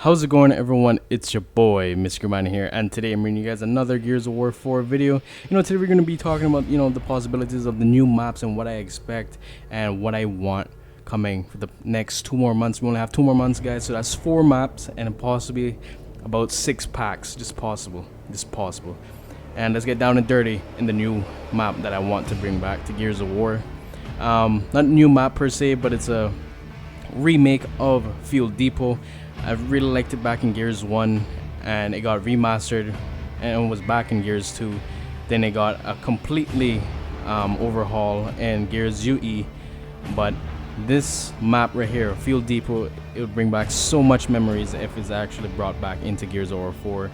How's it going, everyone? It's your boy Mr. Caymanian here, and today I'm bringing you guys another Gears of War 4 video. Today we're going to be talking about the possibilities of the new maps and what I expect and what I want coming for the next 2 more months. We only have 2 more months, guys, so that's 4 maps and possibly about 6 packs. Just possible. And let's get down and dirty in the new map that I want to bring back to Gears of War. Not a new map per se, but it's a remake of Fuel Depot. I really liked it back in Gears 1, and it got remastered and it was back in Gears 2. Then it got a completely overhaul in Gears UE. But this map right here, Fuel Depot, it would bring back so much memories if it's actually brought back into Gears of War 4.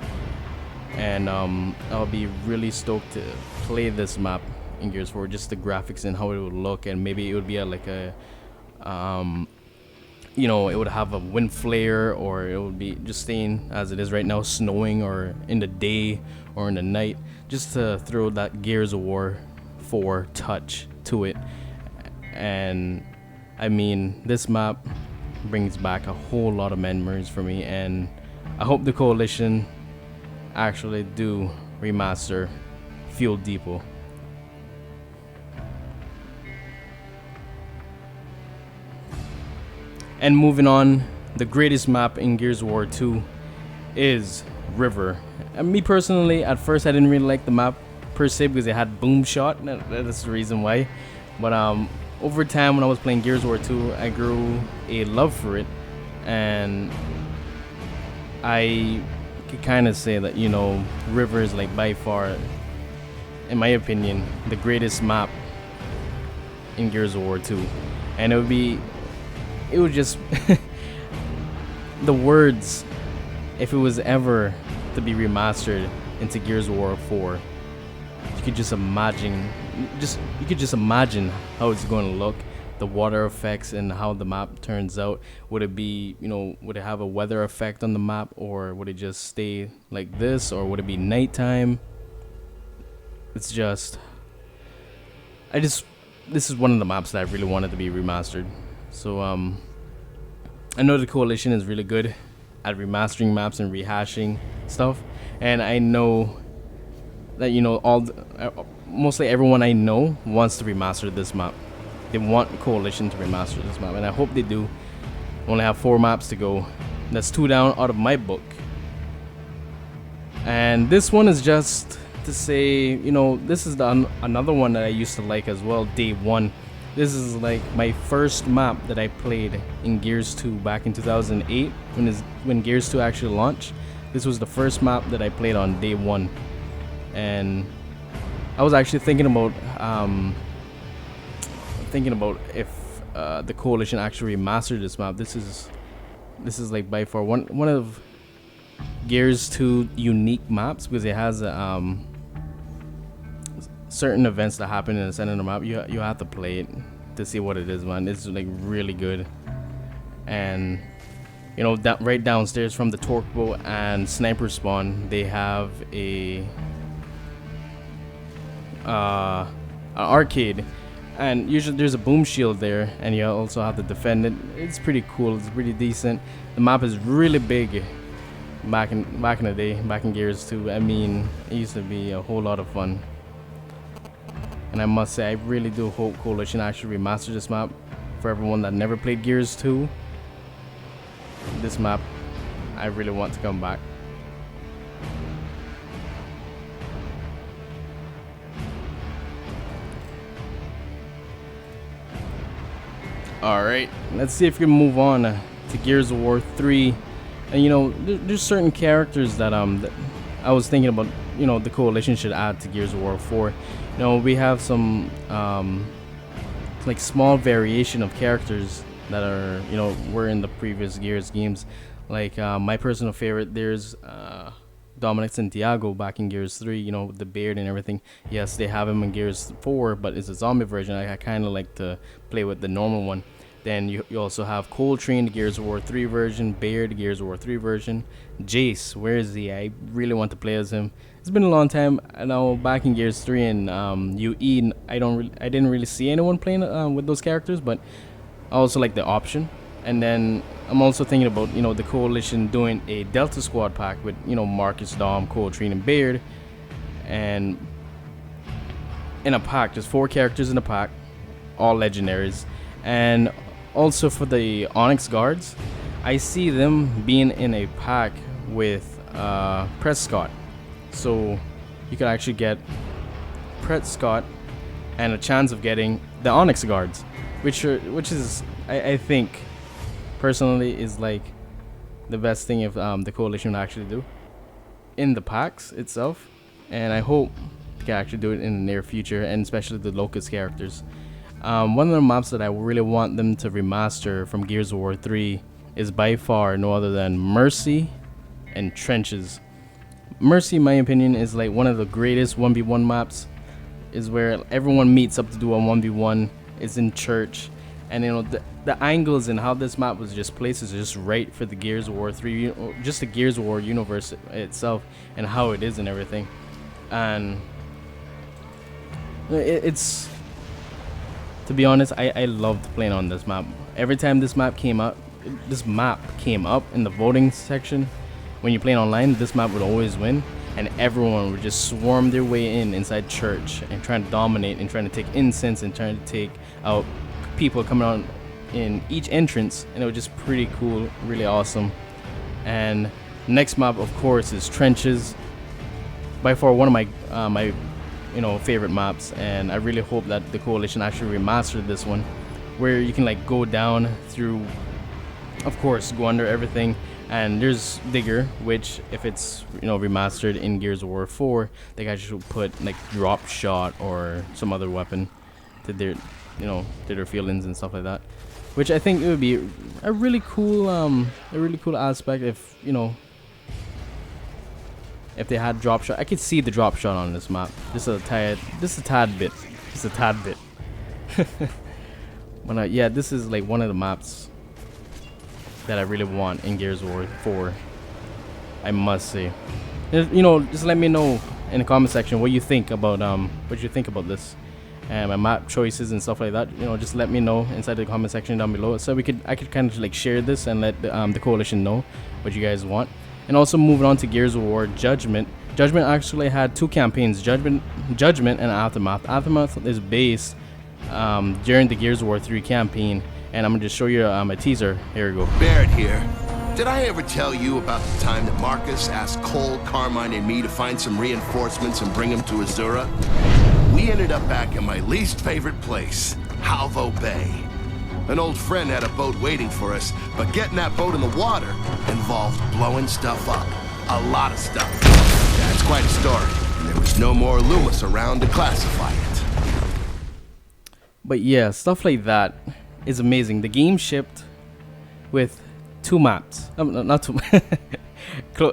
And I'll be really stoked to play this map in Gears 4, just the graphics and how it would look, and maybe it would be like a it would have a wind flare, or it would be just staying as it is right now, snowing, or in the day or in the night, just to throw that Gears of War 4 touch to it. And I mean, this map brings back a whole lot of memories for me, and I hope the Coalition actually do remaster Fuel Depot. And moving on, the greatest map in Gears of War 2 is River. And me personally, at first I didn't really like the map per se because it had boom shot. That's the reason why. But over time, when I was playing Gears of War 2, I grew a love for it, and I could kind of say that River is like by far, in my opinion, the greatest map in Gears of War 2. And it would just the words, if it was ever to be remastered into Gears of War 4, you could just imagine how it's going to look, the water effects and how the map turns out. Would it be, would it have a weather effect on the map, or would it just stay like this, or would it be nighttime? It's just this is one of the maps that I really wanted to be remastered. So I know the Coalition is really good at remastering maps and rehashing stuff, and I know that mostly everyone I know wants to remaster this map. They want Coalition to remaster this map, and I hope they do. Only have 4 maps to go. That's 2 down out of my book. And this one is just to say, this is another one that I used to like as well, Day 1. This is like my first map that I played in Gears 2 back in 2008 when Gears 2 actually launched. This was the first map that I played on Day 1, and I was actually thinking about if the Coalition actually remastered this map. This is like by far one of Gears 2 unique maps, because it has certain events that happen in the center of the map. You have to play it to see what it is, man. It's like really good. And right downstairs from the torque boat and sniper spawn, they have an arcade, and usually there's a boom shield there, and you also have to defend it. It's pretty cool. It's pretty decent. The map is really big. Back in the day, back in Gears 2, I mean, it used to be a whole lot of fun. And I must say, I really do hope Coalition actually remaster this map for everyone that never played Gears 2. This map, I really want to come back. Alright, let's see if we can move on to Gears of War 3. And there's certain characters that that I was thinking about, the Coalition should add to Gears of War 4. We have some like small variation of characters that are were in the previous Gears games. Like my personal favorite, there's Dominic Santiago back in Gears 3, with the beard and everything. Yes, they have him in Gears 4, but it's a zombie version. I kind of like to play with the normal one. Then you also have Coltrane, the Gears of War 3 version, Baird, the Gears of War 3 version, Jace, where is he? I really want to play as him. It's been a long time. I know back in Gears 3 and UE, I didn't really see anyone playing with those characters, but I also like the option. And then I'm also thinking about, the Coalition doing a Delta Squad pack with, Marcus, Dom, Coltrane, and Baird. And in a pack, just 4 characters in a pack, all legendaries. And also for the Onyx Guards, I see them being in a pack with Prescott. So you could actually get Prescott and a chance of getting the Onyx Guards, which is I think personally is like the best thing if the Coalition would actually do in the packs itself. And I hope they can actually do it in the near future, and especially the Locust characters. One of the maps that I really want them to remaster from Gears of War 3 is by far no other than Mercy and Trenches. Mercy, in my opinion, is like one of the greatest 1v1 maps. Is where everyone meets up to do a 1v1. It's in church, and the angles and how this map was just placed is just right for the Gears of War 3, just the Gears of War universe itself and how it is and everything. And it's, to be honest, I loved playing on this map. Every time this map came up in the voting section, when you're playing online, this map would always win, and everyone would just swarm their way inside church and trying to dominate and trying to take incense and trying to take out people coming on in each entrance, and it was just pretty cool, really awesome. And next map, of course, is Trenches. By far one of my favorite maps, and I really hope that the Coalition actually remastered this one, where you can like go down through, of course, go under everything. And there's Digger, which if it's remastered in Gears of War 4, they can actually put like drop shot or some other weapon to their to their feelings and stuff like that, which I think it would be a really cool aspect if if they had drop shot. I could see the drop shot on this map, just a tad bit. But yeah, this is like one of the maps that I really want in Gears of War 4, I must say. Just let me know in the comment section what you think about this and my map choices and stuff like that. Just let me know inside the comment section down below, so I could kind of like share this and let the Coalition know what you guys want. And also moving on to Gears of War Judgment. Judgment actually had 2 campaigns, Judgment and Aftermath. Aftermath is based during the Gears of War 3 campaign, and I'm gonna just show you a teaser. Here we go. Barrett here. Did I ever tell you about the time that Marcus asked Cole, Carmine, and me to find some reinforcements and bring them to Azura? We ended up back at my least favorite place, Halvo Bay. An old friend had a boat waiting for us, but getting that boat in the water involved blowing stuff up. A lot of stuff. That's quite a story, and there was no more Loomis around to classify it. But yeah, stuff like that is amazing. The game shipped with 2 maps. Not 2.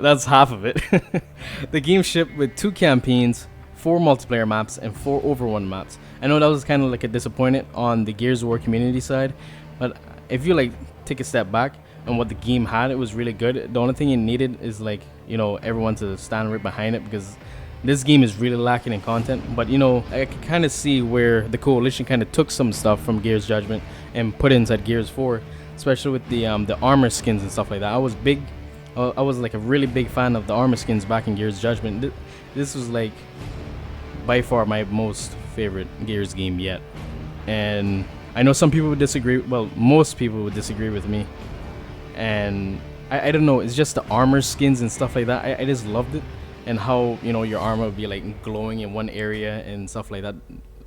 That's half of it. The game shipped with 2 campaigns, 4 multiplayer maps, and 4 Overrun maps. I know that was kind of like a disappointment on the Gears of War community side, but if you like take a step back and what the game had, it was really good. The only thing it needed is like everyone to stand right behind it, because this game is really lacking in content. But I can kind of see where the Coalition kind of took some stuff from Gears Judgment and put it inside Gears 4, especially with the armor skins and stuff like that. I was like a really big fan of the armor skins back in Gears Judgment. This was like by far my most favorite Gears game yet, and I know some people would disagree. Well, most people would disagree with me, and I don't know, it's just the armor skins and stuff like that. I just loved it, and how your armor would be like glowing in one area and stuff like that.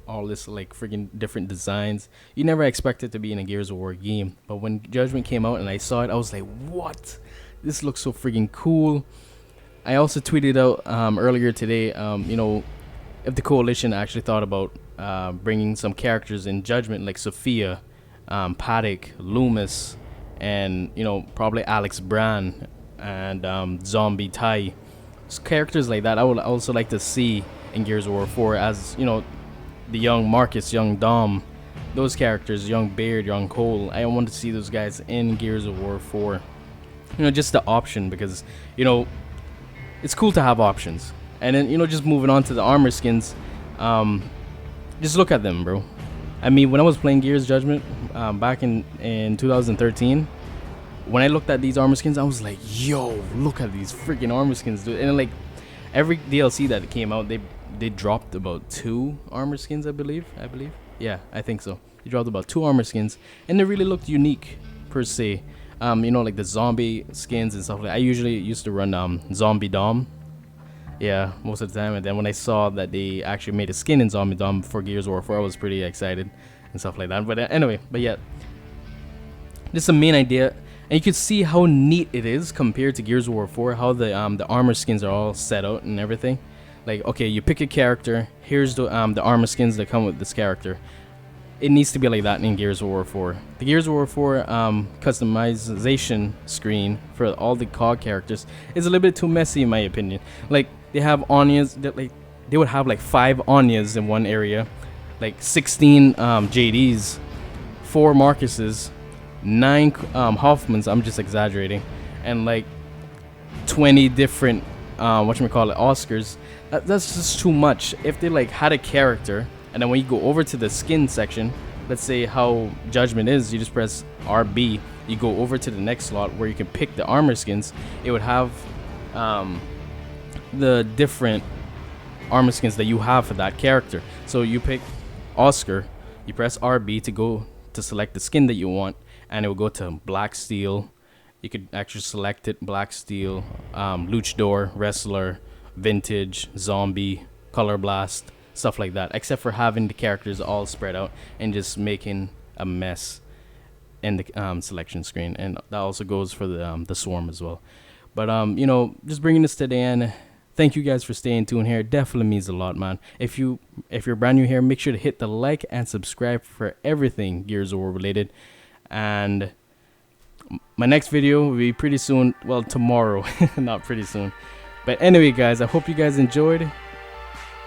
All this like freaking different designs you never expected to be in a Gears of War game. But when Judgment came out and I saw it, I was like, what? This looks so freaking cool. I also tweeted out earlier today, if the Coalition actually thought about bringing some characters in Judgment like Sophia, Paddock, Loomis, and probably Alex Brand and Zombie Ty. So characters like that I would also like to see in Gears of War 4, as the young Marcus, young Dom, those characters, young Baird, young Cole. I want to see those guys in Gears of War 4. Just the option, because it's cool to have options. And then just moving on to the armor skins, just look at them, bro. I mean, when I was playing Gears Judgment back in 2013, when I looked at these armor skins, I was like, yo, look at these freaking armor skins, dude. And like every DLC that came out, they dropped about 2 armor skins, I believe. Yeah, I think so. They dropped about 2 armor skins, and they really looked unique per se. You know, like the zombie skins and stuff like that. I usually used to run Zombie Dom. Yeah, most of the time. And then when I saw that they actually made a skin in Zombie Dom for Gears of War 4, I was pretty excited and stuff like that. But anyway, but yeah, this is the main idea, and you can see how neat it is compared to Gears of War 4. How the armor skins are all set out and everything. Like, okay, you pick a character. Here's the armor skins that come with this character. It needs to be like that in Gears of War 4. The Gears of War 4 customization screen for all the COG characters is a little bit too messy in my opinion. Like, they have Anyas that, like, they would have like 5 Anyas in one area, like 16 JDs, 4 Marcuses, 9 Hoffmans, I'm just exaggerating, and like 20 different whatchamacallit, Oscars. That's just too much. If they like had a character, and then when you go over to the skin section, let's say how Judgment is, you just press RB, you go over to the next slot where you can pick the armor skins. It would have the different armor skins that you have for that character. So you pick Oscar, you press RB to go to select the skin that you want, and it will go to Black Steel. You could actually select it: Black Steel, Luchador, Wrestler, Vintage, Zombie, Color Blast, stuff like that, except for having the characters all spread out and just making a mess in the selection screen. And that also goes for the Swarm as well. But you know, just bringing this to the end. Thank you guys for staying tuned here. It definitely means a lot, man. If you're brand new here, make sure to hit the like and subscribe for everything Gears of War related. And my next video will be pretty soon. Well, tomorrow, not pretty soon. But anyway, guys, I hope you guys enjoyed.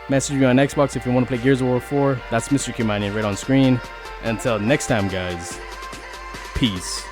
Message me on Xbox if you want to play Gears of War 4. That's Mr. Caymanian right on screen. Until next time, guys. Peace.